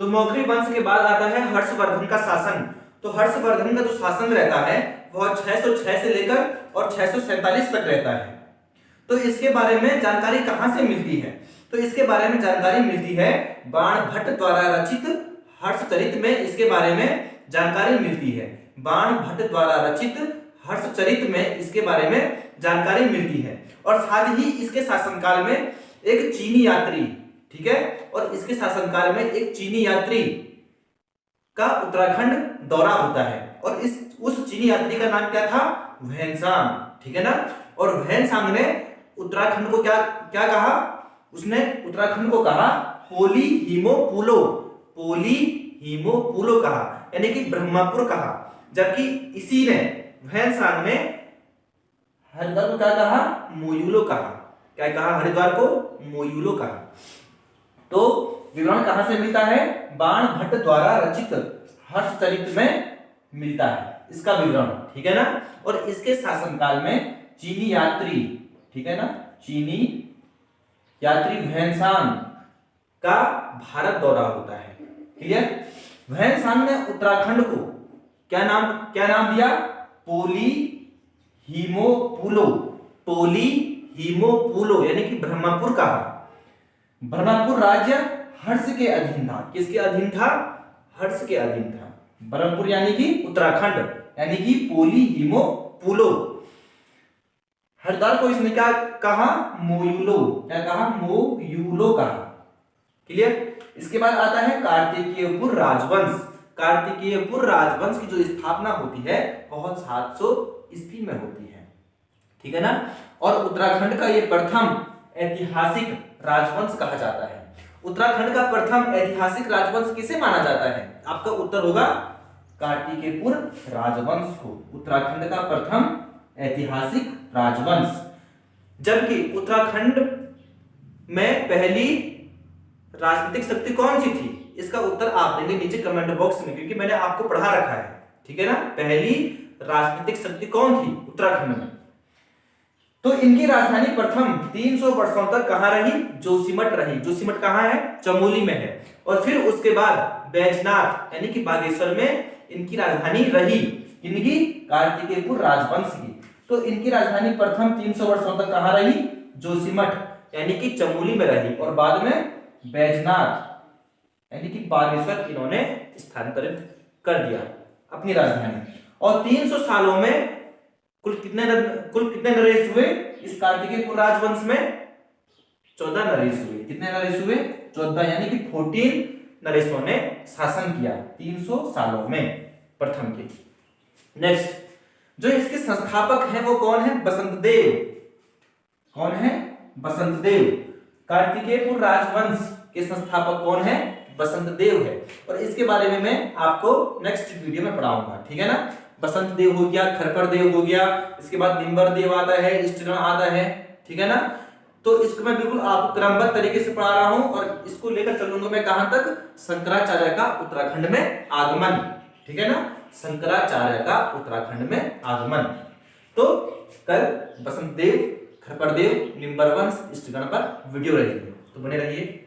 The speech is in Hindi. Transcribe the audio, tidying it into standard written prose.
तो मौखरी वंश के बाद आता है हर्षवर्धन का शासन। तो हर्षवर्धन का जो शासन रहता है वह 606 से लेकर और 647 तक रहता है। तो इसके बारे में जानकारी कहां से मिलती है? तो इसके बारे में जानकारी मिलती है बाणभट्ट द्वारा रचित हर्षचरित में। इसके बारे में जानकारी मिलती है बाणभट्ट द्वारा रचित हर्षचरित में, इसके बारे में जानकारी मिलती है। और साथ ही इसके शासनकाल में एक चीनी यात्री, ठीक है, और इसके शासनकाल में एक चीनी यात्री का उत्तराखंड दौरा होता है और उस चीनी यात्री का नाम क्या था? वैनसांग, ठीक है ना। और वैनसांग ने उत्तराखंड को क्या क्या कहा? उसने उत्तराखंड को कहा पोली हीमोपुलो, पोली हीमोपुलो कहा, यानी कि ब्रह्मपुर कहा। जबकि इसी ने वैनसांग ने हरिद्वार को क्या कहा? मोयूलो कहा। क्या कहा? हरिद्वार को मोयूलो कहा। तो विवरण कहां से मिलता है? बाणभट्ट द्वारा रचित हर्षचरित में मिलता है इसका विवरण, ठीक है ना। और इसके शासनकाल में चीनी यात्री, ठीक है ना, चीनी यात्री वैनसांग का भारत दौरा होता है। क्लियर? वैनसांग ने उत्तराखंड को क्या नाम दिया? पोली हीमोपुलो, पोली हीमोपुलो यानी कि ब्रह्मपुर कहा। ब्रह्मपुर राज्य हर्ष के अधीन था। किसके अधीन था? हर्ष के अधीन था। ब्रह्मपुर यानी कि उत्तराखंड, यानी कि पोली हीमोपुलो। हरिद्वार को इसने क्या कहा? मोयूलो। क्या कहा? मोयूलो कहा। क्लियर? इसके बाद आता है कार्तिकेयपुर राजवंश। कार्तिकेयपुर राजवंश की जो स्थापना होती है वह 700 ईस्वी में होती है, ठीक है ना। और उत्तराखंड का ये प्रथम ऐतिहासिक राजवंश कहा जाता है। उत्तराखंड का प्रथम ऐतिहासिक राजवंश किसे माना जाता है? आपका उत्तर होगा कार्तिकेयपुर राजवंश को, उत्तराखंड का प्रथम ऐतिहासिक राजवंश। जबकि उत्तराखंड में पहली राजनीतिक शक्ति कौन सी थी? इसका उत्तर आप देंगे नीचे कमेंट बॉक्स में, क्योंकि मैंने आपको पढ़ा रखा है, ठीक है ना। पहली राजनीतिक शक्ति कौन थी उत्तराखंड में? तो इनकी राजधानी प्रथम 300 वर्षों तक कहां रही? जोशीमठ रही। जोशीमठ कहां है? चमोली में है। और फिर उसके बाद बैजनाथ यानी कि बागेश्वर में इनकी राजधानी रही। इनकी कार्तिकेयपुर राजवंश की। तो इनकी राजधानी प्रथम 300 वर्षों तक कहां रही? जोशीमठ यानी कि चमोली में रही। और बाद में बैजनाथ यानी कि बागेश्वर इन्होंने स्थानांतरित कर दिया अपनी राजधानी। और 300 सालों में कुल कितने नरेश हुए इस कार्तिकेयपुर राजवंश में? 14 नरेश हुए। कितने नरेश हुए? 14, यानी कि 14 नरेशों ने शासन किया 300 सालों में प्रथम के। नेक्स्ट, जो इसके संस्थापक हैं वो कौन है? बसंतदेव। कौन है? बसंतदेव। कार्तिकेयपुर राजवंश के संस्थापक कौन है? बसंतदेव है। और इसके बारे में मैं आपको नेक्स्ट वीडियो में पढ़ाऊंगा, ठीक है ना। बसंतदेव हो गया, खरपरदेव हो गया, इसके बाद निम्बरदेव आता है, इष्टगण आता है, ठीक है ना। तो इसको मैं बिल्कुल आपको क्रमबद्ध तरीके से पढ़ा रहा हूं और इसको लेकर चलूंगा मैं कहां तक? शंकराचार्य का उत्तराखंड में आगमन, ठीक है ना। शंकराचार्य का उत्तराखंड में आगमन। तो कल बसंतदेव, खरपरदेव, निम्बरवंश, इष्टगण पर वीडियो रहेगी, तो बने रहिए।